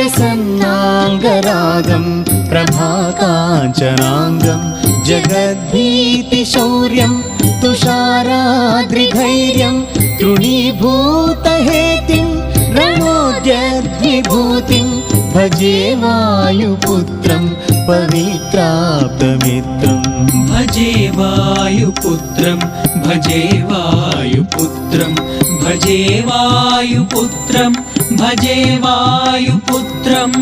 प्रसन्नाङ्गरागं प्रभाकाञ्चनाङ्गं जगद्भीतिशौर्यं तुषाराद्रिधैर्यं तृणीभूतहेतिं रणोद्यद्विभूतिं भजे वायुपुत्रं पवित्राप्तमित्रम् भजे वायुपुत्रं भजे वायुपुत्रं भजे वायुपुत्रं भजे वायुपुत्रम्